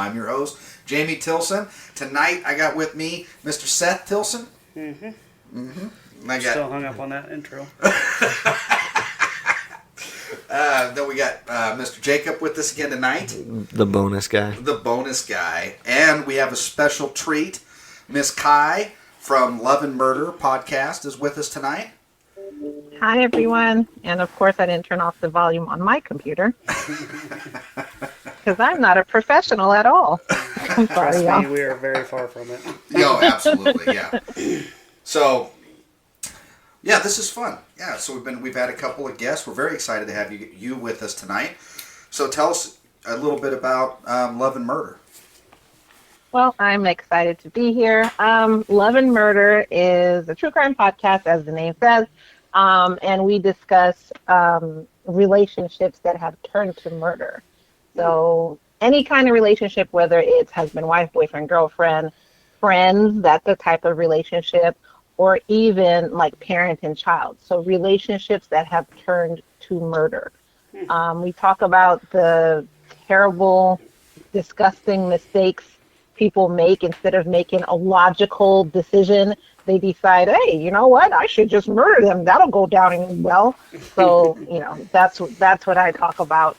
I'm your host, Jamie Tilson. Tonight I got with me Mr. Seth Tilson. Still hung up on that intro. Then we got Mr. Jacob with us again tonight. The bonus guy. The bonus guy. And we have a special treat. Miss Kai from Love and Murder podcast is with us tonight. Hi, everyone. And of course, I didn't turn off the volume on my computer because I'm not a professional at all. I'm sorry, y'all. We are very far from it. Yo, absolutely, yeah. So, yeah, this is fun. Yeah, so we've had a couple of guests. We're very excited to have you with us tonight. So tell us a little bit about Love and Murder. Well, I'm excited to be here. Love and Murder is a true crime podcast, as the name says, and we discuss relationships that have turned to murder. So any kind of relationship, whether it's husband, wife, boyfriend, girlfriend, friends, that's a type of relationship, or even like parent and child. So relationships that have turned to murder. We talk about the terrible, disgusting mistakes people make. Instead of making a logical decision, they decide, hey, you know what, I should just murder them. That'll go down well. So, that's what I talk about.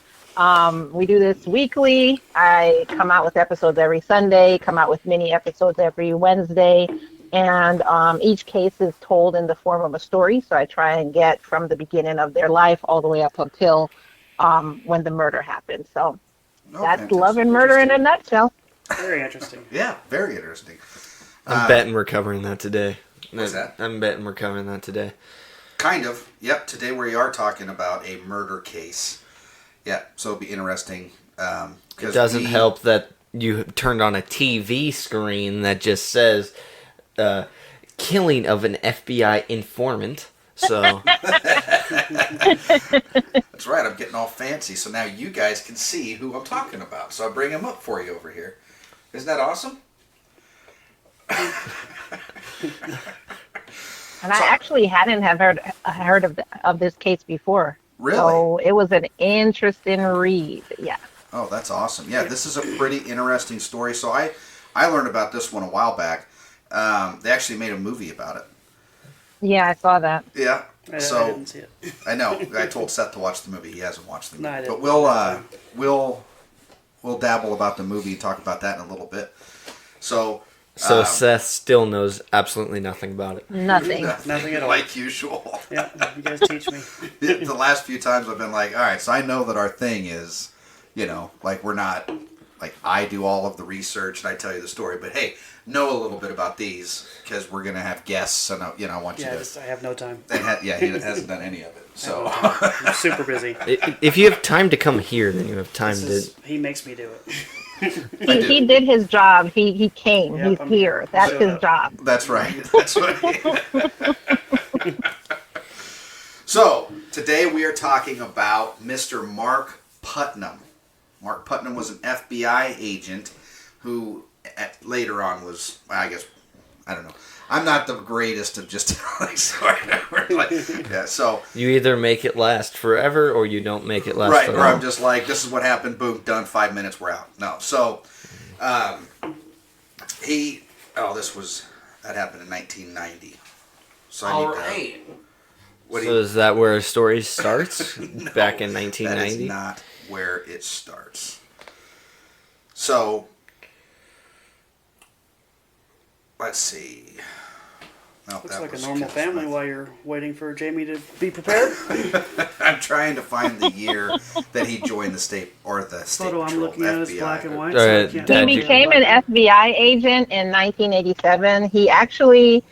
We do this weekly. I come out with episodes every Sunday, come out with mini episodes every Wednesday, and each case is told in the form of a story. So I try and get from the beginning of their life all the way up until when the murder happened. So that's Love and Murder in a nutshell. Very interesting. Yeah, very interesting. I'm betting we're covering that today. What's that? I'm betting we're covering that today. Kind of. Yep, today we are talking about a murder case. Yeah, so it'll be interesting. It doesn't help that you turned on a TV screen that just says killing of an FBI informant. So that's right, I'm getting all fancy. So now you guys can see who I'm talking about. So I'll bring him up for you over here. Isn't that awesome? And I actually hadn't have heard of this case before. Really? So it was an interesting read. Yeah. Oh, that's awesome. Yeah, this is a pretty interesting story. So I learned about this one a while back. They actually made a movie about it. Yeah, I saw that. Yeah. I didn't see it. I know. I told Seth to watch the movie. He hasn't watched the movie. No, I didn't. But we'll dabble about the movie and talk about that in a little bit. So Seth still knows absolutely nothing about it. Nothing at all. Like usual. Yeah, you guys teach me. The last few times I've been like, all right, so I know that our thing is, like we're not, like I do all of the research and I tell you the story, but hey, know a little bit about these because we're going to have guests and, I want you to. I have no time. He hasn't done any of it. So I'm super busy. If you have time to come here, then you have time He makes me do it. He did his job. He came. Yep, He's I'm here. That's his job. That's right. That's right. So today we are talking about Mr. Mark Putnam. Mark Putnam was an FBI agent who later on was, I don't know. I'm not the greatest of just telling stories. So you either make it last forever or you don't make it last forever. Right, or I'm just like, this is what happened, boom, done, 5 minutes, we're out. No, so that happened in 1990. So All right. So is that where a story starts? No, back in 1990? That is not where it starts. So, let's see. Nope, Looks like a normal family while you're waiting for Jamie to be prepared. I'm trying to find the year that he joined the state Photo I'm looking at is black and white. So He became an FBI agent in 1987. He actually,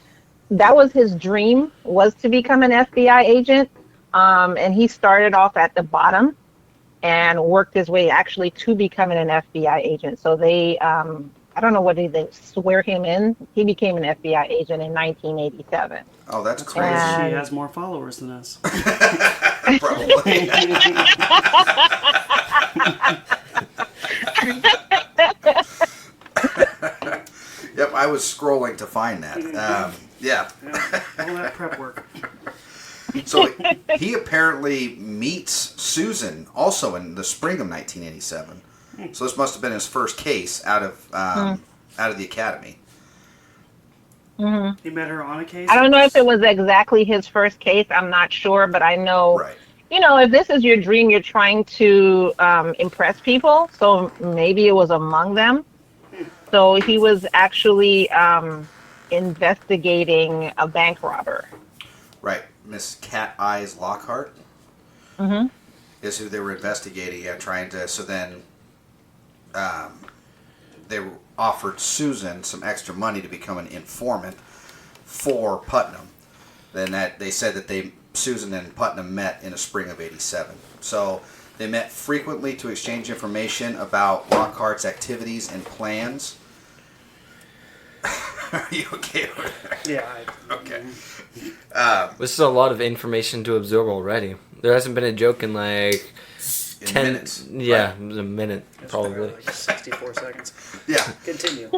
that was his dream, was to become an FBI agent. And he started off at the bottom and worked his way actually to becoming an FBI agent. So they, I don't know what they swear him in. He became an FBI agent in 1987. Oh, that's crazy. She has more followers than us. Probably. Yep, I was scrolling to find that. Yeah. All that prep work. So he apparently meets Susan also in the spring of 1987. So this must have been his first case out of the academy. He met her on a case. I don't know if it was exactly his first case. I'm not sure, but I know, Right. if this is your dream, you're trying to impress people. So maybe it was among them. So he was actually investigating a bank robber. Right. Miss Cat Eyes Lockhart is who they were investigating. Yeah, trying to. So then they offered Susan some extra money to become an informant for Putnam. Then they said that Susan and Putnam met in the spring of '87. So they met frequently to exchange information about Lockhart's activities and plans. Are you okay over there? Yeah. Okay. This is a lot of information to absorb already. There hasn't been a joke in like In 10 minutes. Yeah, Right. it was a minute It's probably. like 64 seconds. Yeah. Continue.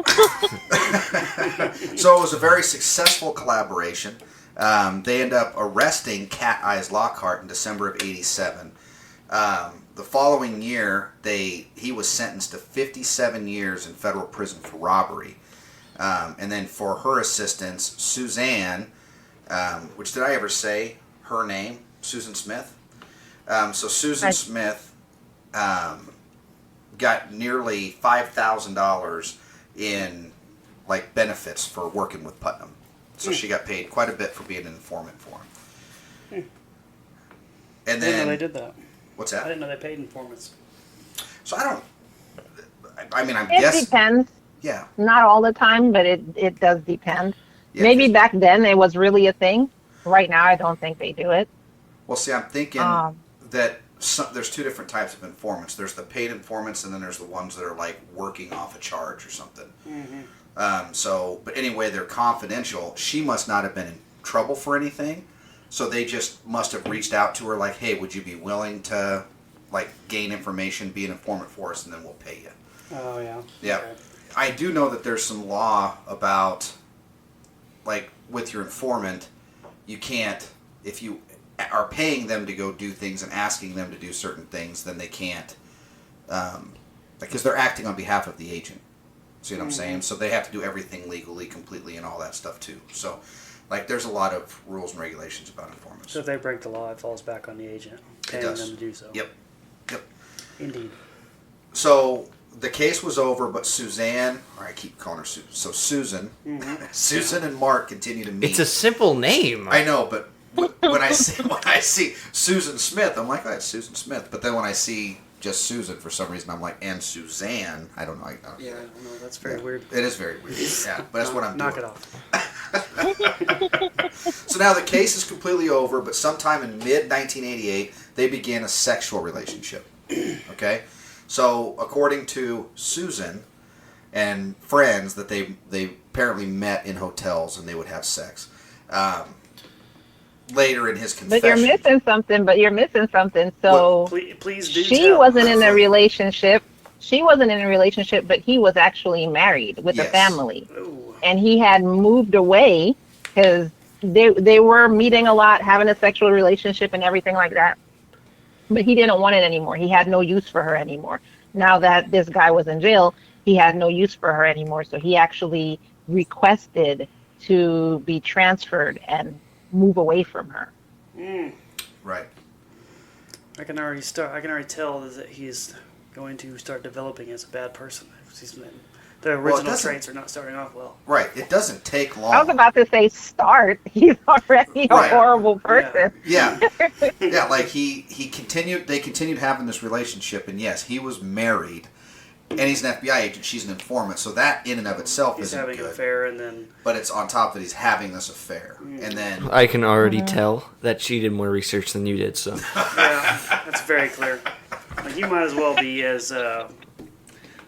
So it was a very successful collaboration. They end up arresting Cat Eyes Lockhart in December of '87. The following year, he was sentenced to 57 years in federal prison for robbery. And then for her assistance, Suzanne, which did I ever say her name? Susan Smith? So Susan Smith got nearly $5,000 in benefits for working with Putnam. So she got paid quite a bit for being an informant for him. And I didn't then know they did that. what's I that? didn't know they paid informants. So I mean, I'm It guessing. depends. Yeah. Not all the time, but it does depend. Yeah, Maybe 'cause- back then it was really a thing. Right now, I don't think they do it. Well, see, I'm thinking Um, that there's two different types of informants. There's the paid informants, and then there's the ones that are working off a charge or something. But anyway, they're confidential. She must not have been in trouble for anything, so they just must have reached out to her like, "Hey, would you be willing to gain information, be an informant for us, and then we'll pay you." Oh, yeah. Yeah. Okay. I do know that there's some law about, with your informant, you can't, if you are paying them to go do things and asking them to do certain things, then they can't, because they're acting on behalf of the agent. See what I'm saying? So they have to do everything legally, completely, and all that stuff too. So, there's a lot of rules and regulations about informants. So if they break the law, it falls back on the agent, paying does. them to do so. Yep. Indeed. So the case was over, but Suzanne, or I keep calling her Susan. So Susan, Susan and Mark continue to meet. It's a simple name. I know, but when I see Susan Smith, I'm like, oh, it's Susan Smith. But then when I see just Susan, for some reason, I'm like, and Suzanne. I don't know. Yeah, I know. That's very weird. It is very weird. Yeah, but that's what I'm Knock doing. it off. So now the case is completely over, but sometime in mid-1988, they began a sexual relationship. Okay? So according to Susan and friends, that they apparently met in hotels and they would have sex. Later in his confession... But you're missing something. So Please do she tell. wasn't in a relationship. She wasn't in a relationship, but he was actually married with a Yes. family. Ooh. And he had moved away because they were meeting a lot, having a sexual relationship and everything like that. But he didn't want it anymore. He had no use for her anymore. Now that this guy was in jail, he had no use for her anymore. So he actually requested to be transferred and move away from her. Right. I can already tell that he's going to start developing as a bad person. The original doesn't- traits are not starting off well. Right. It doesn't take long. I was about to say start. He's already a Right. horrible person. Yeah, yeah. He continued. They continued having this relationship, and yes, he was married, and he's an FBI agent. She's an informant, so that in and of itself He's isn't having an good. affair, and then But it's on top that he's having this affair, and then I can already tell that she did more research than you did, so. yeah, that's very clear. You might as well be as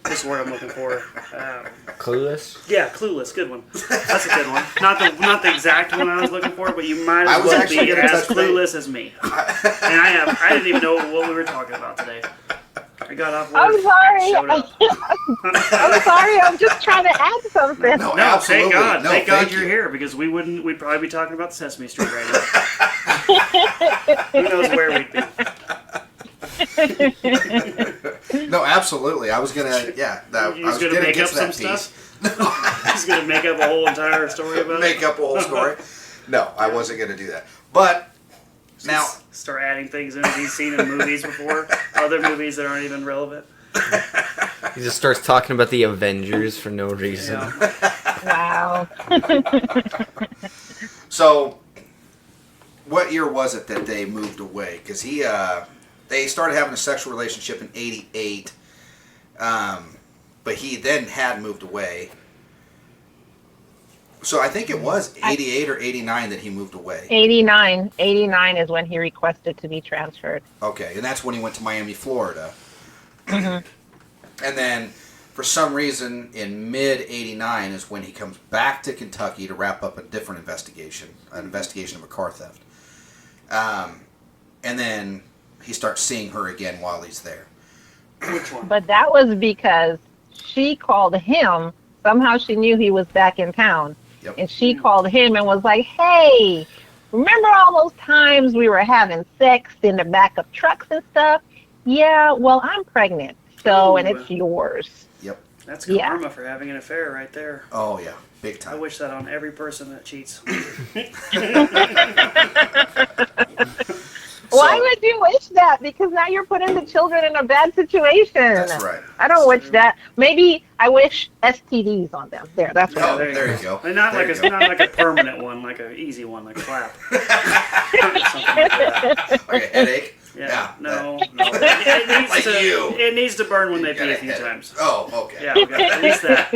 what's the word I'm looking for? Clueless? Yeah, clueless. Good one. That's a good one. Not the exact one I was looking for, but you might I as was well actually be gonna as touch base. clueless as me. And I didn't even know what we were talking about today. I got off work. I'm sorry. Showed up. I'm sorry. I'm just trying to add something. no, No, absolutely, thank God. no, thank God thank you're you. here because we'd probably be talking about Sesame Street right now. Who knows where we'd be? No, absolutely. I was gonna, yeah. That, He I was was gonna gonna make get up to that some piece. stuff? He's going to make up a whole entire story about Make it? up a whole story. No, I wasn't gonna do that. But now, Just start adding things in that he's seen in movies before. Other movies that aren't even relevant. He just starts talking about the Avengers for no reason. Yeah. Wow. so what year was it that they moved away? Because they started having a sexual relationship in '88, but he then had moved away. So I think it was '88 or '89 that he moved away. 89. 89 is when he requested to be transferred. Okay, and that's when he went to Miami, Florida. Mm-hmm. And then, for some reason, in mid '89 is when he comes back to Kentucky to wrap up a different investigation, an investigation of a car theft. And then he starts seeing her again while he's there. Which one? But that was because she called him. Somehow she knew he was back in town. Yep. And she called him and was like, hey, remember all those times we were having sex in the back of trucks and stuff? Yeah, well, I'm pregnant. So, and it's yours. Yep. That's Yeah. karma for having an affair right there. Oh, yeah. Big I time. wish that on every person that cheats. Why would you wish that? Because now you're putting the children in a bad situation. That's right. I don't wish that. Maybe I wish STDs on them. There, that's what Oh, there you there you go. And not There like you a not like a permanent one, like an easy one, like slap. Something like that. Like a headache? Yeah. No. No. It needs Like to. you. It needs to burn when they You got pee a a few headache. times. Oh, okay. Yeah, okay, at least that.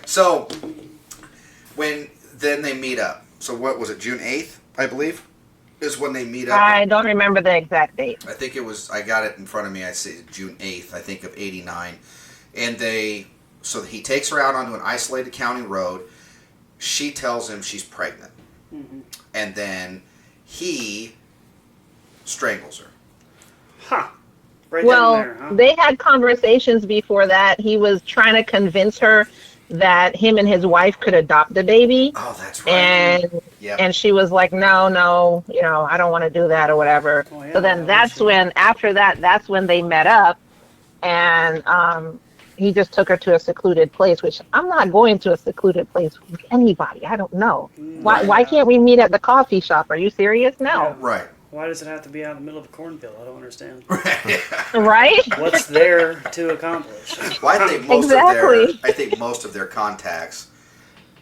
So, when then they meet up. So what was it, June 8th, I believe? Is when they meet up. I don't remember the exact date. I think it was, I got it in front of me, I say June 8th, I think of '89. And so he takes her out onto an isolated county road. She tells him she's pregnant. Mm-hmm. And then he strangles her. Huh. Right Well, then and there, huh? they had conversations before that. He was trying to convince her that him and his wife could adopt the baby. Oh, that's right. And Yep. and she was like, no, I don't want to do that or whatever. Oh, yeah, So then that's when, after that, that's when they met up. And he just took her to a secluded place, which I'm not going to a secluded place with anybody. I don't know. Why can't we meet at the coffee shop? Are you serious? No. Right. Why does it have to be out in the middle of a cornfield? I don't understand. Right? What's there to accomplish? Well, I think most of their contacts,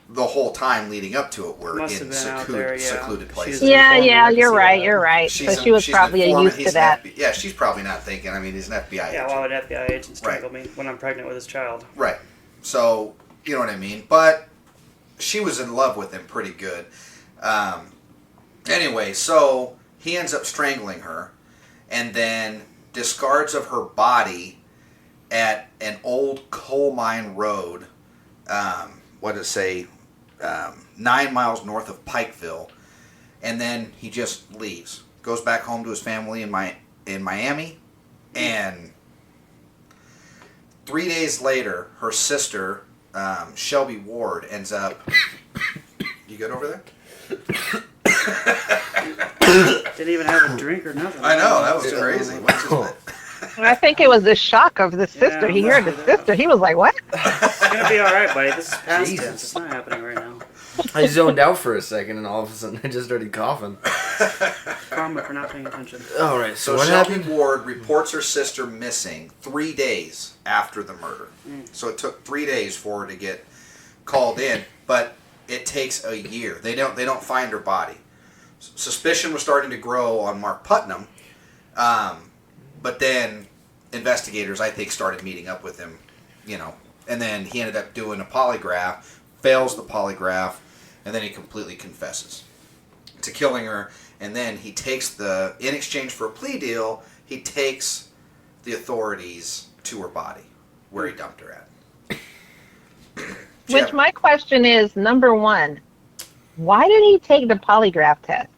the whole time leading up to it, were Must in have been out there, yeah. secluded places. She's- Yeah, I can you're see right. that. You're right. She's So she was she's probably an informant. used to that. Yeah, she's probably not thinking. I mean, he's an FBI Yeah, agent. why would an FBI agent strangle me when I'm pregnant with his child? Right. So, you know what I mean? But she was in love with him pretty good. Anyway, so he ends up strangling her and then discards of her body at an old coal mine road, what did it say, 9 miles north of Pikeville. And then he just leaves. Goes back home to his family in Miami. And 3 days later, her sister, Shelby Ward, ends up... You good over there? Didn't even have a drink or nothing. I know, that was crazy. What's his I think it was the shock of the sister. Yeah, He heard the sister. He was like, what? It's gonna be all right, buddy. This is past Jesus. tense. It's not happening right now. I zoned out for a second, and all of a sudden I just started coughing. Karma for not paying attention. All right, so So what Shelby happened? Ward reports her sister missing 3 days after the murder. So it took 3 days for her to get called in, but it takes a year. They don't find her body. Suspicion was starting to grow on Mark Putnam, but then investigators, I think, started meeting up with him, and then he ended up doing a polygraph, fails the polygraph, and then he completely confesses to killing her. And then he takes in exchange for a plea deal, he takes the authorities to her body, where he dumped her at. Which my question is, number one, why did he take the polygraph test?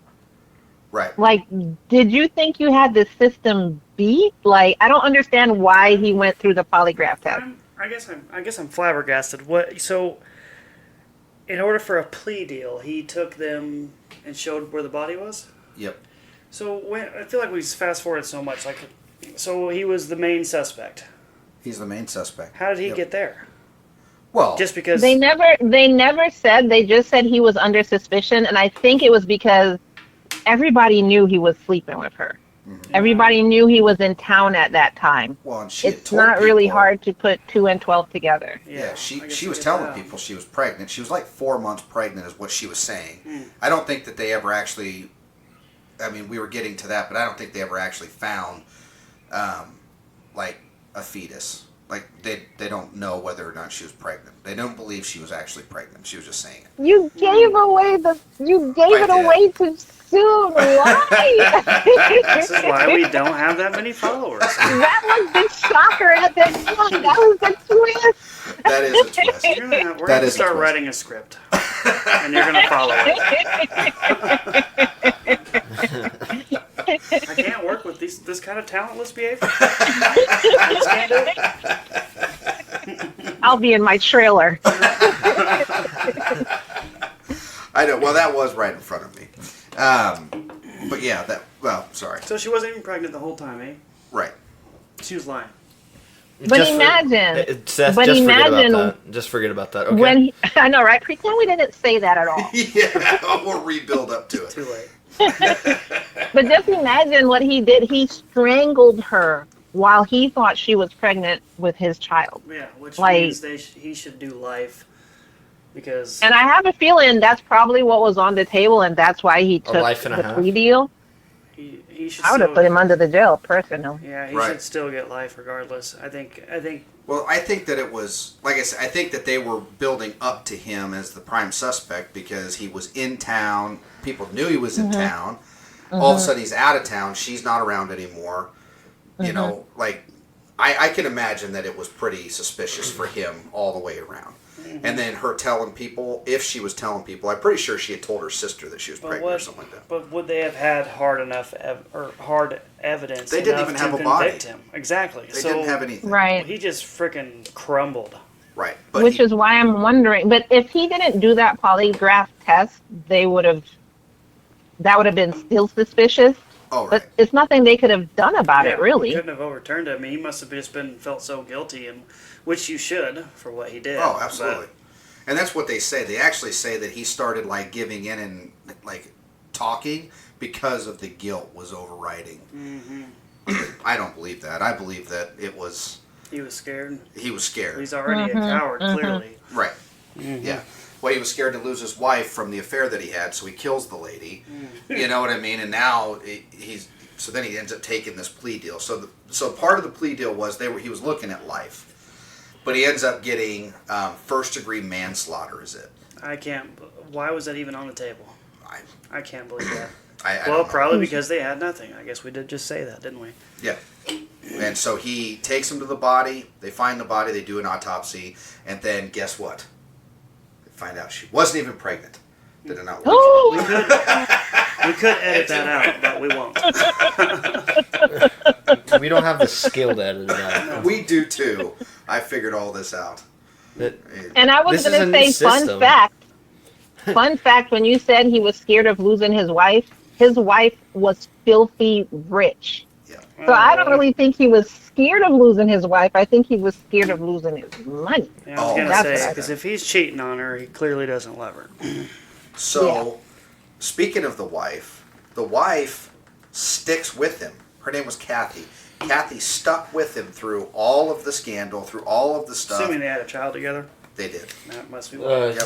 Right. Like, did you think you had the system beat? Like, I don't understand why he went through the polygraph test. I guess I'm flabbergasted. What? So, in order for a plea deal, he took them and showed where the body was. Yep. So I feel like we fast forwarded so much. Like, so he was the main suspect. He's the main suspect. How did he Yep. get there? Well, Just because They never said. They just said he was under suspicion, and I think it was because everybody knew he was sleeping with her. Everybody knew he was in town at that time. well, and she had It's told not really people- hard to put 2 and 12 together. Yeah, I she guess was we telling get that. people she was pregnant. She was like 4 months pregnant, is what she was saying. I don't think that they ever actually. I mean, we were getting to that, but I don't think they ever actually found, like a fetus. Like they don't know whether or not she was pregnant. They don't believe she was actually pregnant. She was just saying it. You gave it did. away too soon. Why? This is why we don't have that many followers. That was the shocker at that point. That was the twist. That is a twist. We're That going to is a start twist. writing a script, and you're going to follow it. I can't work with this kind of talentless behavior. I just can't do it. I'll be in my trailer. I know. Well, that was right in front of me. But yeah, that. Well, sorry. So she wasn't even pregnant the whole time, eh? Right. She was lying. But imagine. Seth, but just imagine forget about that. Just forget about that. Okay. when I know, right? Pretend we didn't say that at all. Yeah, we'll rebuild up to it. Too late. But just imagine what he did. He strangled her while he thought she was pregnant with his child. Yeah, which Like- means he should do life because And I have a feeling that's probably what was on the table, and that's why he took life and a the half. plea deal. he should. I would have still- put him under the jail, personally. Yeah, he Right. should still get life regardless. I think. Well, I think that it was, like I said, I think that they were building up to him as the prime suspect because he was in town. People knew he was in town. All of a sudden, he's out of town. She's not around anymore. You know, like, I can imagine that it was pretty suspicious for him all the way around. And then her telling people, if she was telling people, I'm pretty sure she had told her sister that she was pregnant or something like that. But would they have had hard evidence? They didn't enough even to have a body. convict him? Exactly. They so didn't have anything. Right. he just freaking crumbled. Right. But Which is why I'm wondering. But if he didn't do that polygraph test, that would have been still suspicious. oh, right. But it's nothing they could have done about it, He really. couldn't have overturned it. I mean, he must have just felt so guilty, and which you should for what he did. Oh, absolutely. And that's what they say. They actually say that he started like giving in and like talking because of the guilt was overriding. I don't believe that. I believe that it was But he was scared. he was scared. He's already a coward, clearly. Right. Yeah. Well, he was scared to lose his wife from the affair that he had, so he kills the lady. You know what I mean? And now so then he ends up taking this plea deal. So part of the plea deal was he was looking at life. But he ends up getting first-degree manslaughter, is it? I can't. Why was that even on the table? I can't believe that. I Well, don't know. probably because they had nothing. I guess we did just say that, didn't we? Yeah. And so he takes him to the body. They find the body. They do an autopsy. And then guess what? They find out she wasn't even pregnant. Did it not work? We could edit that out, but we won't. We don't have the skill to edit it out. We do too. I figured all this out. And I was This is going a to new say, system. fun fact, when you said he was scared of losing his wife was filthy rich. Yeah. So I don't really think he was scared of losing his wife. I think he was scared of losing his money. Yeah, I was Oh, gonna that's say what I because if he's cheating on her, he clearly doesn't love her. So, speaking of the wife sticks with him. Her name was Kathy. Kathy stuck with him through all of the scandal, through all of the stuff. Assuming they had a child together, They did. that must be why.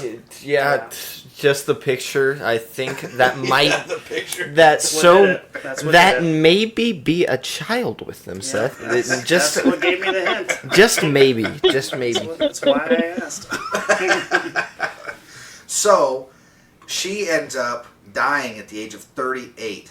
Yeah, just the picture. I think that might The picture. that's what so did it. That's what that did it. maybe be a child with them, Yeah, Seth. that's Just what gave me the hint. just maybe, just maybe. That's why I asked. So, she ends up dying at the age of 38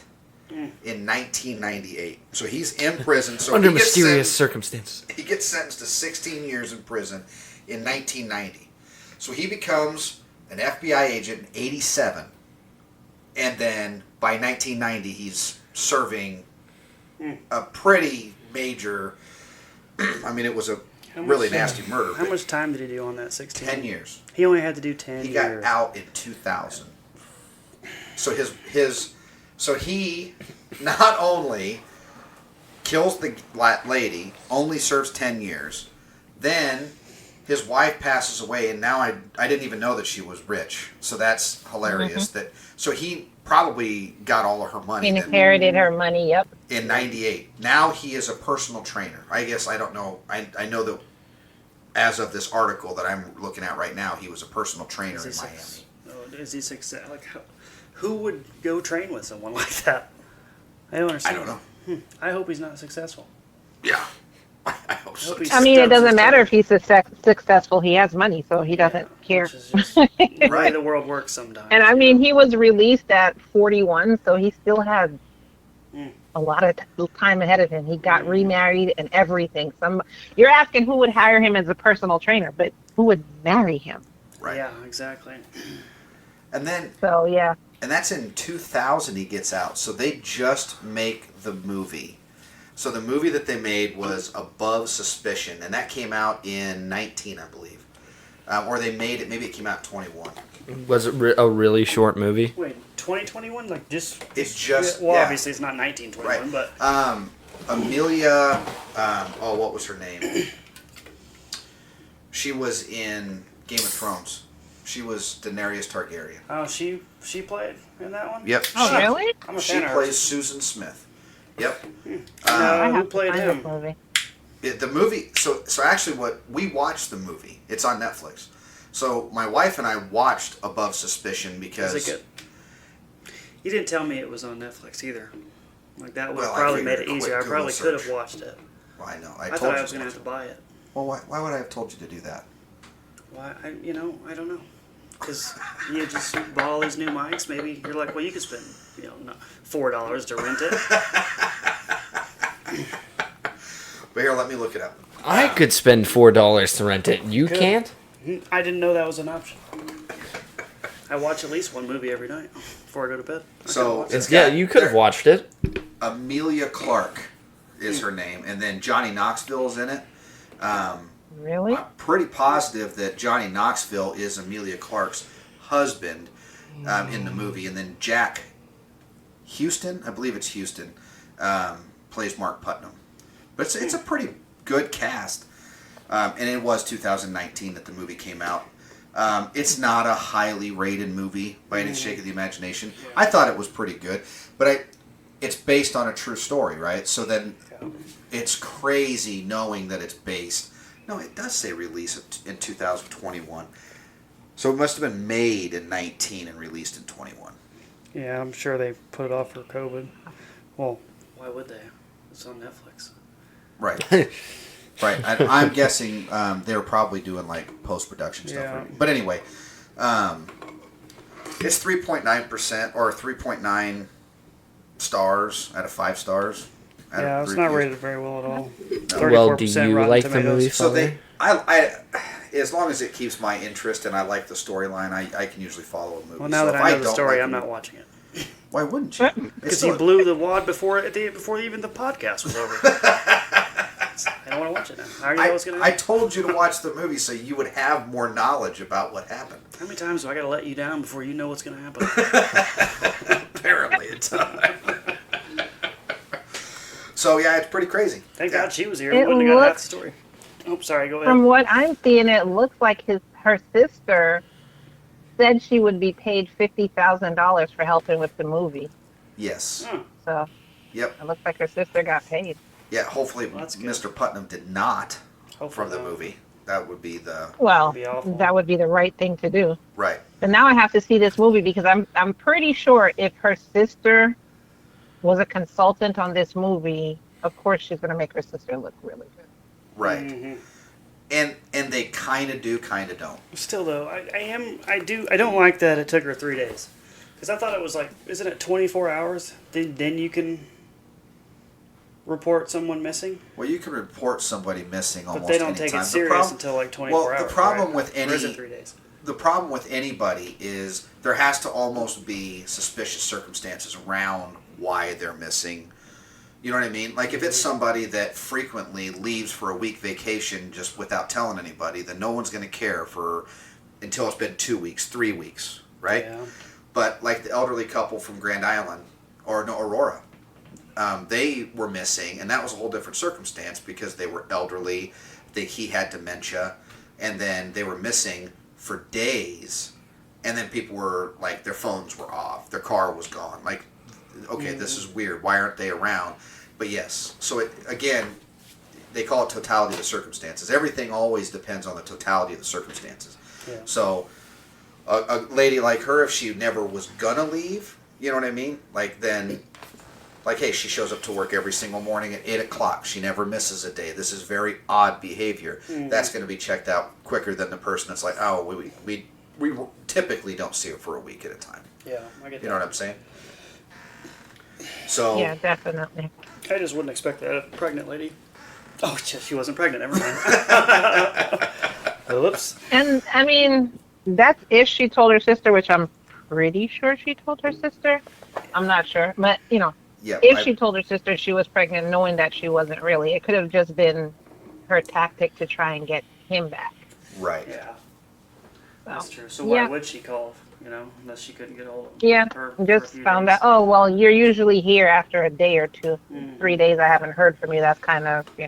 in 1998. So he's in prison. So Under he gets mysterious sentenced- circumstances. He gets sentenced to 16 years in prison in 1990. So he becomes an FBI agent in 87. And then by 1990, he's serving a pretty major, I mean, it was a really nasty murder. How but much time did he do on that? 16? 10 years. He only had to do 10 He years. got out in 2000. So he not only kills the lady, only serves 10 years, then his wife passes away, and now I didn't even know that she was rich. So that's hilarious. So he probably got all of her money. He inherited her money, yep. In 98. Now he is a personal trainer. I guess I don't know. I know that as of this article that I'm looking at right now, he was a personal trainer in Miami. Is he success? Like, who would go train with someone like that? I don't understand. I don't know. I hope he's not successful. Yeah. I hope so. he's- I mean, it doesn't matter if he's successful. He has money, so he doesn't care. Which is just the way Right. the world works sometimes. And I mean, he was released at 41, so he still had a lot of time ahead of him. He got remarried and everything. You're asking who would hire him as a personal trainer, but who would marry him? Right. Yeah, exactly. And then, So yeah, and that's in 2000 he gets out. So they just make the movie. So the movie that they made was Above Suspicion, and that came out in 19, I believe. Or they made it, maybe it came out in 21. Was it a really short movie? Wait, 2021? Like just? It's just, Well, yeah. obviously it's not 1921, Right. but Amelia, what was her name? She was in Game of Thrones. She was Daenerys Targaryen. oh, she played in that one. Yep. Oh, she, really? I'm a She fan of plays hers. Susan Smith. Yep. I Who have to played find him? this movie. The movie. So actually, what we watched the movie. It's on Netflix. So my wife and I watched Above Suspicion because. Is it good? You didn't tell me it was on Netflix either. Like that would Well, I probably made figured it a easier. I quick probably Google could have search. watched it. Well, I know. I told thought you I was gonna have to buy it. Well, why would I have told you to do that? Why? I don't know. Because you just bought all these new mics. Maybe you're like, well, you could spend, $4 to rent it. But here, let me look it up. I could spend $4 to rent it. You Could. can't? I didn't know that was an option. I watch at least one movie every night before I go to bed. So it's Yeah, got- you could have watched it. Amelia Clark is her name, and then Johnny Knoxville's in it. Really? I'm pretty positive that Johnny Knoxville is Amelia Clark's husband in the movie, and then Jack Houston, I believe it's Houston, plays Mark Putnam. But it's a pretty good cast, and it was 2019 that the movie came out. It's not a highly rated movie by any shake of the imagination. I thought it was pretty good, but it's based on a true story, right? So then it's crazy knowing that it's based. No, it does say release in 2021. So it must have been made in 19 and released in 21. Yeah, I'm sure they put it off for COVID. Well, why would they? It's on Netflix. Right. Right. I'm guessing they were probably doing like post-production stuff. Yeah. Right? But anyway, it's 3.9% or 3.9 stars out of 5 stars. Yeah, it's not rated very well at all. Well, do 34% you Rotten like the Tomatoes. movie? So as long as it keeps my interest and I like the storyline, I can usually follow a movie. Well, now So that if I know the don't story, like I'm a not movie- watching it. Why wouldn't you? It's Because still- he blew the wad before even the podcast was over. I don't want to watch it now. I already know what's going to I happen. told you to watch the movie so you would have more knowledge about what happened. How many times do I got to let you down before you know what's going to happen? Apparently, it's So yeah, it's pretty crazy. Thank Yeah. God she was here. It We wouldn't have got half the looks- story. Oh, sorry. Go ahead. From what I'm seeing, it looks like her sister said she would be paid $50,000 for helping with the movie. Yes. Huh. So Yep. it looks like her sister got paid. Yeah. Hopefully, Well, that's good. Mr. Putnam did not Hopefully from the not. movie. That would be the Well, That'd be awful. that would be the right thing to do. right. But now I have to see this movie because I'm pretty sure if her sister was a consultant on this movie, of course she's going to make her sister look really good. Right. Mhm. And they kind of do, kind of don't. Still though, I don't like that it took her 3 days. Because I thought it was like, isn't it 24 hours? Then you can report someone missing? Well, you can report somebody missing But almost they don't any take time. it The serious prob- until like 24 well, hours. the problem right? with Or is any it 3 days? the problem with anybody is there has to almost be suspicious circumstances around why they're missing. You know what I mean? Like if it's somebody that frequently leaves for a week vacation just without telling anybody, then no one's going to care until it's been 2 weeks, 3 weeks, right? Yeah. But like the elderly couple from Grand Island, or no, Aurora, they were missing, and that was a whole different circumstance because they were elderly. He had dementia, and then they were missing for days. And then people were like, their phones were off, their car was gone. Like, okay, this is weird. Why aren't they around? But yes, so again, they call it totality of the circumstances. Everything always depends on the totality of the circumstances. Yeah. So a lady like her, if she never was gonna leave, you know what I mean? Like then, like, hey, she shows up to work every single morning at 8 o'clock. She never misses a day. This is very odd behavior. That's going to be checked out quicker than the person that's like, oh, we typically don't see her for a week at a time. Yeah, I get that. You know what I'm saying? So Yeah, definitely. I just wouldn't expect that. A pregnant lady. Oh, she wasn't pregnant. Never mind. Whoops. And I mean, that's if she told her sister, which I'm pretty sure she told her sister. I'm not sure, but yeah, if she told her sister she was pregnant, knowing that she wasn't really, it could have just been her tactic to try and get him back. right. Yeah, So, that's true. So why yeah. would she call? Unless she couldn't get hold of Yeah, her for a just few found days. out. Oh, well, you're usually here after a day or two. Mhm. 3 days I haven't heard from you. That's kind of, Yeah.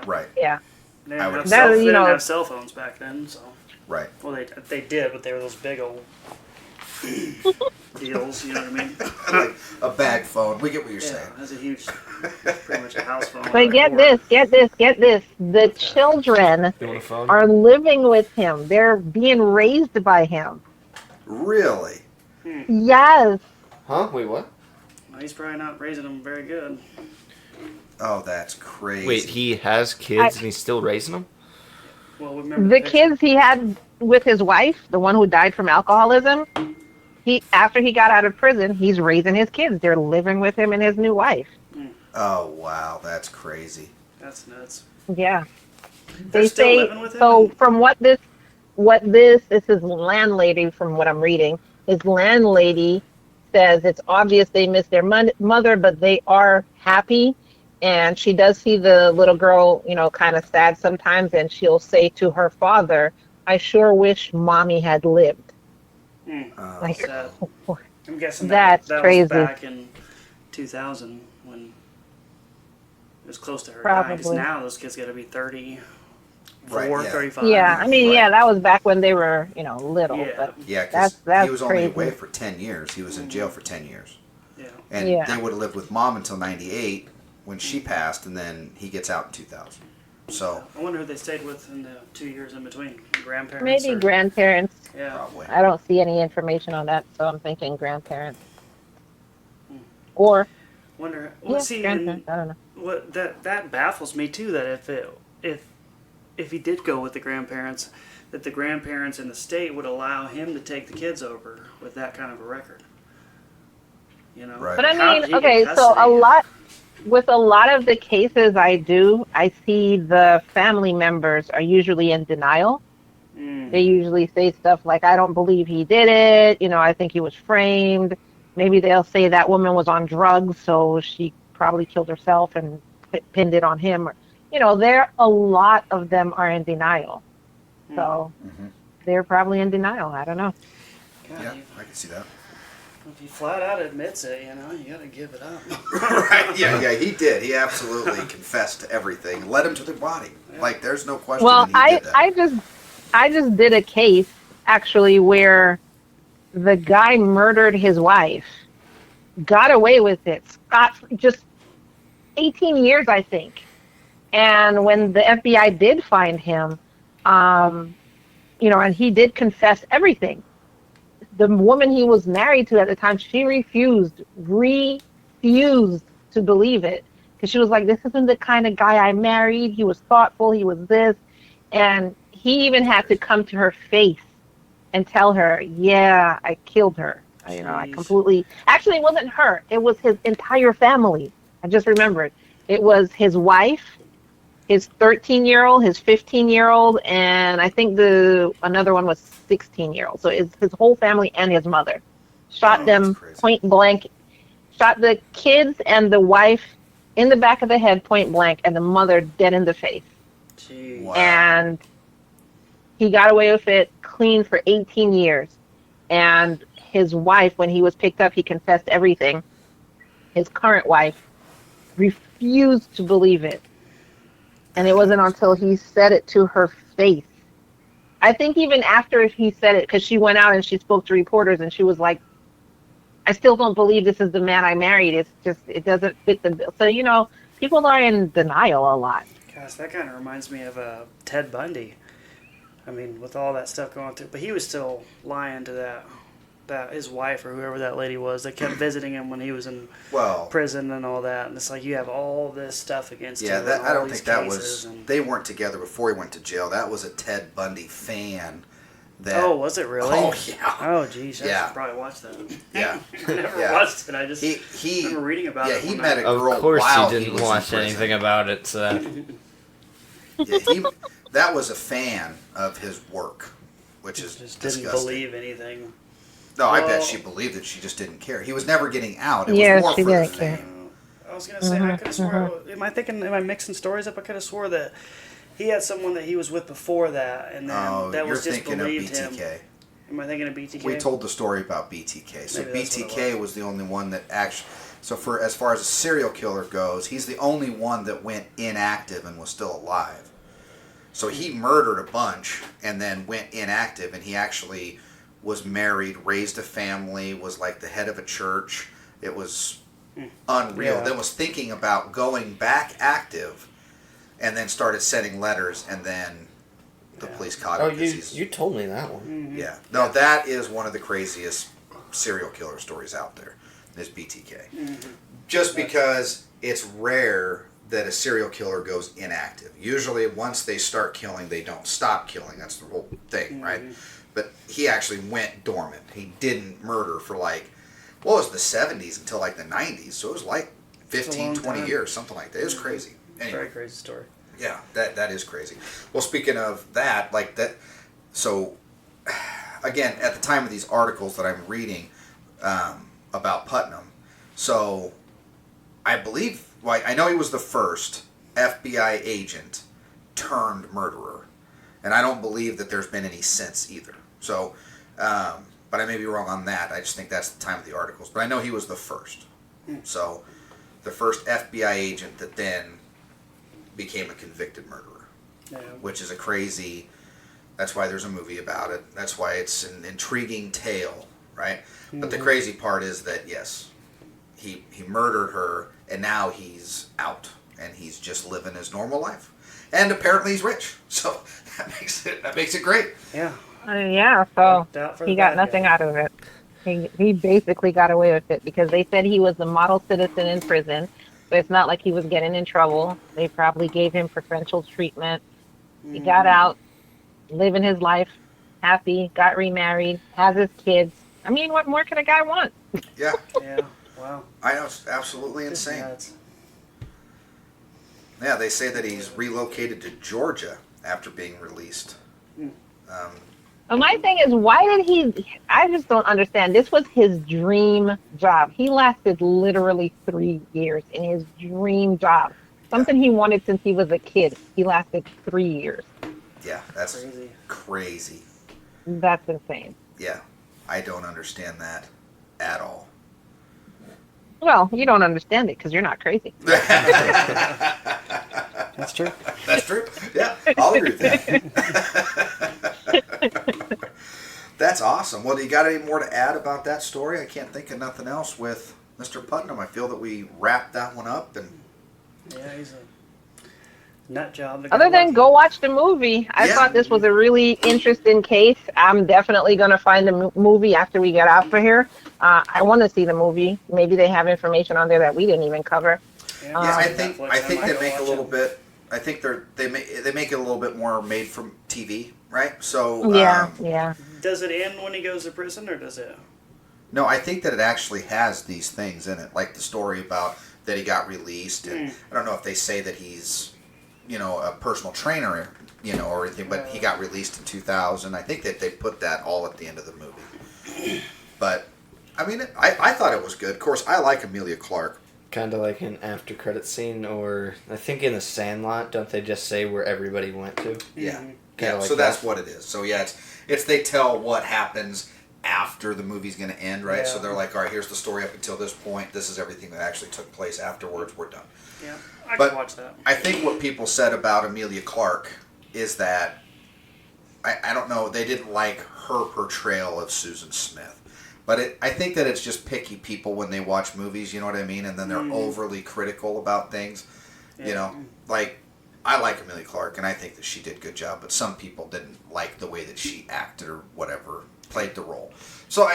Right. yeah. They I didn't, would- have, That, cell, they you didn't know- have cell phones back then, so. Right. Well, they did, but they were those big old deals. You know what I mean? Like a bag phone. We get what you're Yeah, saying. that's a huge, pretty much a house phone. But get this. The children You want a phone? are living with him. They're being raised by him. Really? Yes. Huh? Wait, what? Well, he's probably not raising them very good. Oh, that's crazy. Wait, he has kids and he's still raising them? Well, remember The picture. kids he had with his wife, the one who died from alcoholism, after he got out of prison, he's raising his kids. They're living with him and his new wife. Oh, wow. That's crazy. That's nuts. Yeah. They're They still say living with him? so. From this is landlady. From what I'm reading, his landlady says it's obvious they miss their mother, but they are happy. And she does see the little girl, kind of sad sometimes, and she'll say to her father, "I sure wish mommy had lived." Like, Sad. I'm guessing That's that crazy. was back in 2000 when it was close to her dying. 'Cause Probably. now those kids got to be 34, Right, yeah. 35. yeah, I mean, Right. yeah, that was back when they were, little. Yeah. But Yeah, because That's he was only crazy. away for 10 years. He was in jail for 10 years. Yeah. And Yeah. they would have lived with mom until 98 when she passed, and then he gets out in 2000. So, I wonder who they stayed with in the 2 years in between. Grandparents? maybe or, grandparents. Yeah. probably. I don't see any information on that, so I'm thinking grandparents. Or Wonder. Well, see, and grandparents. I don't know. what that baffles me too. That if he did go with the grandparents, that the grandparents in the state would allow him to take the kids over with that kind of a record. Right. But I How did mean, he get okay, so custody? with a lot of the cases I see the family members are usually in denial. They usually say stuff like, "I don't believe he did it. I think he was framed." Maybe they'll say that woman was on drugs, so she probably killed herself and pinned it on him. A lot of them are in denial. So they're probably in denial. I don't know. God, Yeah, I can see that. if he flat out admits it, you got to give it up. Right. Yeah, he did. He absolutely confessed to everything. Led him to the body. Like, there's no question Well, that he did that. I just did a case actually where the guy murdered his wife, got away with it, just 18 years, I think. And when the FBI did find him, and he did confess everything. The woman he was married to at the time, she refused to believe it. Because she was like, "This isn't the kind of guy I married. He was thoughtful. He was this." And he even had to come to her face and tell her, "Yeah, I killed her. I Jeez. completely..." Actually, it wasn't her. It was his entire family. I just remembered. It was his wife, his 13-year-old, his 15-year-old, and I think another one was 16-year-old. So it's his whole family and his mother. Shot Oh, them that's crazy. point blank. Shot the kids and the wife in the back of the head point blank, and the mother dead in the face. Jeez. Wow. And he got away with it clean for 18 years. And his wife, when he was picked up, he confessed everything. His current wife, refused to believe it. And it wasn't until he said it to her face. I think even after he said it, because she went out and she spoke to reporters and she was like, I still don't believe this is the man I married. It's just, it doesn't fit the bill. So, people are in denial a lot. Gosh, that kind of reminds me of Ted Bundy. I mean, with all that stuff going through, but he was still lying to that his wife or whoever that lady was that kept visiting him when he was in prison and all that. And it's like you have all this stuff against him. Yeah, I don't think that was. And, they weren't together before he went to jail. That was a Ted Bundy fan. Oh, was it really? Oh, yeah. Oh, geez. I Yeah. should probably watch that. Yeah. I never Yeah. watched it. I just he remember reading about it. Yeah, he one met a night. girl Of course while you he didn't was in watch prison. anything about it, so... Yeah, that was a fan of his work, which is Just disgusting. didn't believe anything. No, I Well- bet she believed it. She just didn't care. He was never getting out. It Yeah, was more she for the didn't care. fame. I was gonna say I could have swore. Am I mixing stories up? I could have swore that he had someone that he was with before that, and then Oh, that you're was just thinking of believed him. BTK. Am I thinking of BTK? We told the story about BTK. So Maybe that's what it BTK was the only one that actually. So for as far as a serial killer goes, he's the only one that went inactive and was still alive. So he murdered a bunch and then went inactive, and he actually was married, raised a family, was like the head of a church. It was unreal. Yeah. Then was thinking about going back active, and then started sending letters, and then the police caught him. Oh, 'cause he's- you told me that one. yeah. No, that is one of the craziest serial killer stories out there, is BTK. Just because it's rare that a serial killer goes inactive. Usually once they start killing, they don't stop killing. That's the whole thing, right? But he actually went dormant. He didn't murder for like, what was the 70s until like the 90s. So it was like 15, long 20 time. years, something like that. It was crazy. Anyway. Very crazy story. Yeah, that is crazy. Well, speaking of that, like that, so again, at the time of these articles that I'm reading about Putnam, so I believe, well, I know he was the first FBI agent turned murderer, and I don't believe that there's been any since either. So, but I may be wrong on that. I just think that's the time of the articles. But I know he was the first. So, the first FBI agent that then became a convicted murderer, Yeah. which is a crazy. That's why there's a movie about it. That's why it's an intriguing tale, right? But the crazy part is that yes, he murdered her, and now he's out and he's just living his normal life, and apparently he's rich. So that makes it great. Yeah. Yeah, so Worked out for he the got bad nothing guy. out of it. He basically got away with it because they said he was a model citizen in prison. So it's not like he was getting in trouble. They probably gave him preferential treatment. He got out, living his life, happy, got remarried, has his kids. I mean, what more could a guy want? Yeah, Yeah. Wow. I know, it's absolutely Just insane. nuts. Yeah, they say that he's relocated to Georgia after being released. But my thing is, why did he? I just don't understand. This was his dream job. He lasted literally 3 years in his dream job. Something he wanted since he was a kid. He lasted 3 years. Yeah, that's Crazy. crazy. That's insane. Yeah, I don't understand that at all. Well, you don't understand it because you're not crazy. That's true. That's true. Yeah, I'll agree with that. That's awesome. Well, do you got any more to add about that story? I can't think of nothing else with Mr. Putnam. I feel that we wrapped that one up. And Yeah, he's a nut job. Other than go watch the movie, I Yeah. thought this was a really interesting case. I'm definitely going to find the movie after we get out of here. I want to see the movie. Maybe they have information on there that we didn't even cover. yeah, I it's on think Netflix. they might make a go little watch bit. I think they make it a little bit more made from TV, right? So Yeah, yeah. it. Does it end when he goes to prison, or does it? No, I think that it actually has these things in it, like the story about that he got released, and I don't know if they say that he's, a personal trainer, or anything, but he got released in 2000. I think that they put that all at the end of the movie. But I mean, I thought it was good. Of course, I like Amelia Clark. Kind of like an after credit scene, or I think in The Sandlot, don't they just say where everybody went to? Yeah, Kinda like so that's that. what it is. So yeah, it's they tell what happens after the movie's going to end, right? Yeah. So they're like, all right, here's the story up until this point. This is everything that actually took place afterwards. We're done. Yeah, I But can watch that. I think what people said about Emilia Clarke is that, I don't know, they didn't like her portrayal of Susan Smith. But I think that it's just picky people when they watch movies, you know what I mean? And then they're overly critical about things. Yeah. You know, like, I like Emilia Clarke, and I think that she did a good job, but some people didn't like the way that she acted or whatever, played the role. So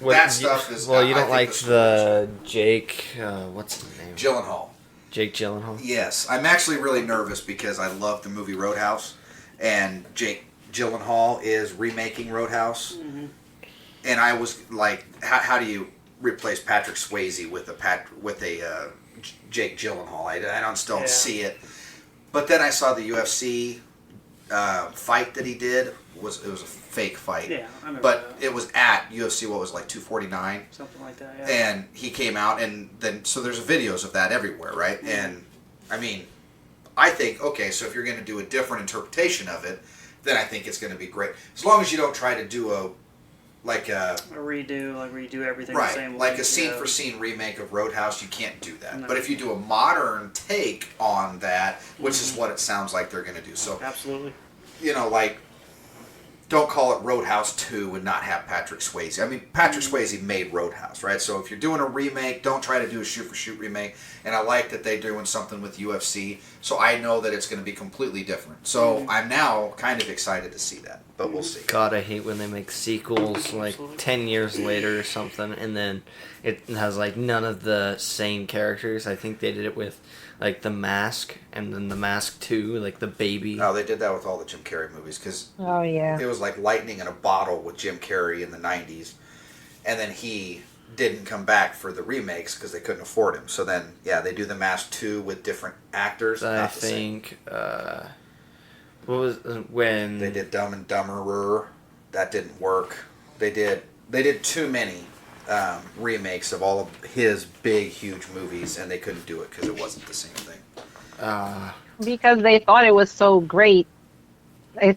that stuff is... Well, you I don't think like the Jake... what's his name? Gyllenhaal. Jake Gyllenhaal? Yes. I'm actually really nervous because I love the movie Roadhouse, and Jake Gyllenhaal is remaking Roadhouse. Mm-hmm. And I was like, how do you replace Patrick Swayze with a Jake Gyllenhaal? I don't see it. But then I saw the UFC fight that he did. It was a fake fight. Yeah, I remember But that. it was at UFC, what was it, like 249? Something like that, yeah. And he came out, and then, so there's videos of that everywhere, right? Mm-hmm. And, I mean, I think, okay, so if you're going to do a different interpretation of it, then I think it's going to be great. As long as you don't try to do a redo everything right, the same way. like a scene-for-scene remake of Roadhouse, you can't do that. No. But if you do a modern take on that, which is what it sounds like they're going to do. So, absolutely. you know, like, don't call it Roadhouse 2 and not have Patrick Swayze. I mean, Patrick Swayze made Roadhouse, right? So if you're doing a remake, don't try to do a shoot-for-shoot remake. And I like that they're doing something with UFC, so I know that it's going to be completely different. So I'm now kind of excited to see that, but we'll see. God, I hate when they make sequels like Absolutely. 10 years later or something, and then it has like none of the same characters. I think they did it with like The Mask, and then The Mask 2, like the baby. No, they did that with all the Jim Carrey movies, because Oh yeah. it was like lightning in a bottle with Jim Carrey in the 90s. And then he didn't come back for the remakes because they couldn't afford him. So then, yeah, they do The Mask 2 with different actors. I not the same. think, what was, when... They did Dumb and Dumberer. That didn't work. They did too many remakes of all of his big, huge movies, and they couldn't do it because it wasn't the same thing. Because they thought it was so great.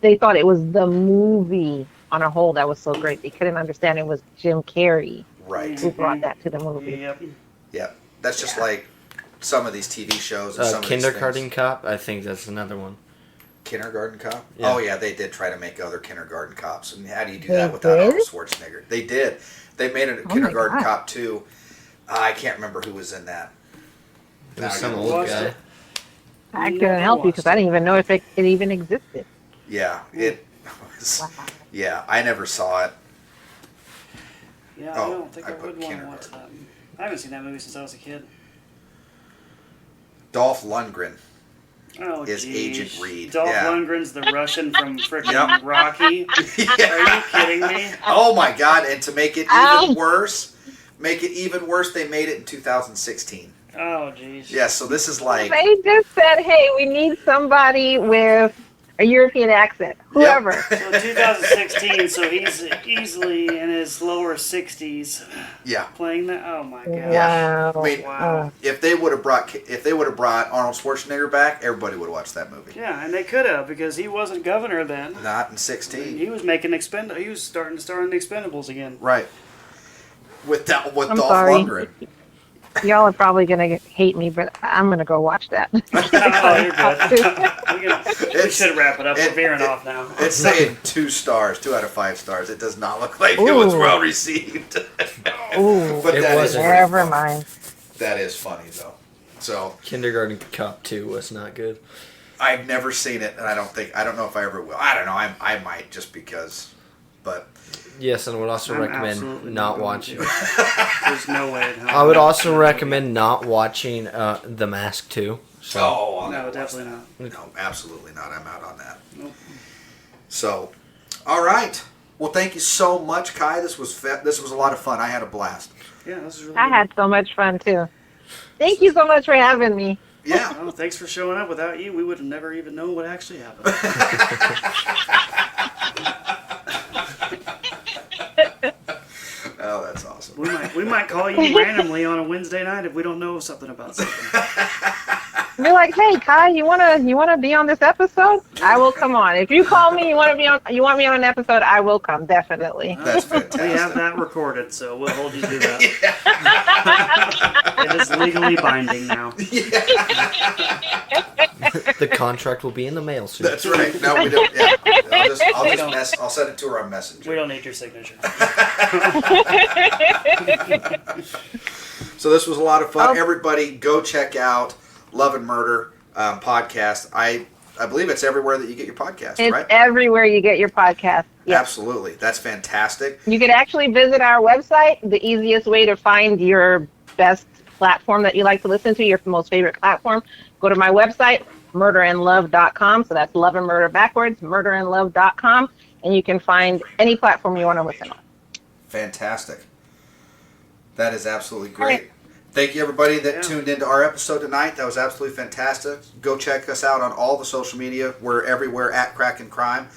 They thought it was the movie on a whole that was so great. They couldn't understand it was Jim Carrey Right. who brought that to the movie. Yep. Yeah. That's just like some of these TV shows. And some of these Kindergarten things. Cop, I think that's another one. Kindergarten Cop? Yeah. Oh, yeah, they did try to make other Kindergarten Cops. And how do you do They that without did? Arnold Schwarzenegger? They did. They made a my Kindergarten God. Cop 2. I can't remember who was in that. It Now was I some gotta old look. guy. I Never couldn't help you watched because I didn't even know if it even existed. Yeah, it was. Wow. Yeah, I never saw it. Yeah, Oh, I don't think I I, put would want to watch that. I haven't seen that movie since I was a kid. Dolph Lundgren. Oh, Is geez. Agent Reed, Dolph yeah. Lundgren's the Russian from freaking Yep. Rocky. Yeah. Are you kidding me? Oh my God! And to make it Ow. even worse, they made it in 2016. Oh, jeez. Yeah, so this is like. They just said, "Hey, we need somebody with a European accent, whoever." So 2016, so he's easily in his lower 60s Yeah. playing that. Oh my god. Yeah. Wow. I mean, Wow. if they would have brought Arnold Schwarzenegger back, everybody would watch that movie. Yeah, and they could have because he wasn't governor then. Not in And 16. he was making He was starting to star in the Expendables again. Right. With I'm Dolph sorry. Lundgren. Y'all are probably gonna hate me, but I'm gonna go watch that. Oh, you're good. We should wrap it up. We're veering off now. It's saying 2 stars, 2 out of 5 stars. It does not look like it was Ooh. well received. Ooh, But It that is wasn't. pretty never funny. mind. That is funny though. So Kindergarten Cop 2 was not good. I've never seen it, and I don't know if I ever will. I don't know. I might just because, but Yes, and I would also I'm recommend absolutely not going watching. to. There's no way in hell. I would also recommend not watching The Mask 2. So, I'll No, never watch definitely that. not. No, absolutely not. I'm out on that. Nope. So, all right. Well, thank you so much, Kai. This was a lot of fun. I had a blast. Yeah, this is really I good. had so much fun too. Thank you so much for having me. Yeah. Oh, thanks for showing up. Without you, we would have never even known what actually happened. Oh, that's awesome. We might call you randomly on a Wednesday night if we don't know something about something. Be like, hey, Kai, you wanna be on this episode? I will come on. If you call me, you want me on an episode, I will come, definitely. That's fantastic. We have that recorded, so we'll hold you to that. It is legally binding now. The contract will be in the mail soon. That's right. No, we don't. Yeah. I'll send it to her on Messenger. We don't need your signature. So this was a lot of fun. Everybody, go check out Love and Murder podcast. I believe it's everywhere that you get your podcast, It's right? everywhere you get your podcast. Yes. Absolutely. That's fantastic. You could actually visit our website. The easiest way to find your best platform that you like to listen to, your most favorite platform, go to my website, murderandlove.com. So that's love and murder backwards, murderandlove.com. And you can find any platform you want to listen on. Fantastic. That is absolutely great. Right. Thank you, everybody that tuned into our episode tonight. That was absolutely fantastic. Go check us out on all the social media. We're everywhere at Crack and Crime.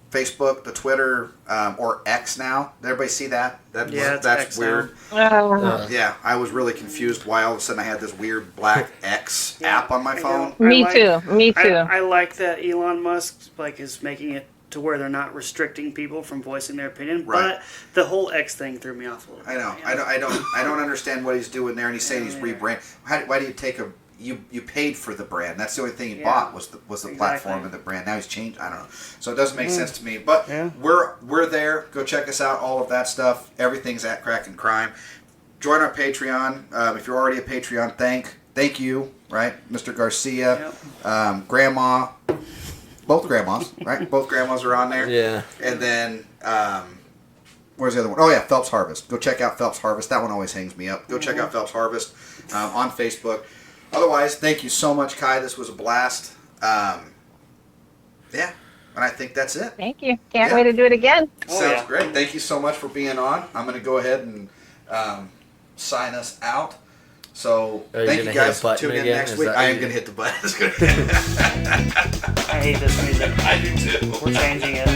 Facebook, the Twitter, or X now. Did everybody see that? That's X weird. Yeah, I was really confused why all of a sudden I had this weird black X app on my phone. Me too. I like that Elon Musk is making it to where they're not restricting people from voicing their opinion. Right. But the whole X thing threw me off a little bit. I know. I don't understand what he's doing there. And he's saying he's rebrand. Why do you take you paid for the brand? That's the only thing he bought was the platform and the brand. Now he's changed. I don't know. So it doesn't make sense to me. But we're there. Go check us out. All of that stuff. Everything's at Crack and Crime. Join our Patreon. If you're already a Patreon, thank you. Right, Mr. Garcia, Grandma. Both grandmas, right? Both grandmas are on there. Yeah. And then, where's the other one? Oh, yeah, Phelps Harvest. Go check out Phelps Harvest. That one always hangs me up. Go check out Phelps Harvest on Facebook. Otherwise, thank you so much, Kai. This was a blast. And I think that's it. Thank you. Can't wait to do it again. Sounds great. Thank you so much for being on. I'm going to go ahead and sign us out. So, thank you guys for tuning in next week. I am going to hit the button. I hate this music. I do too. We're changing it.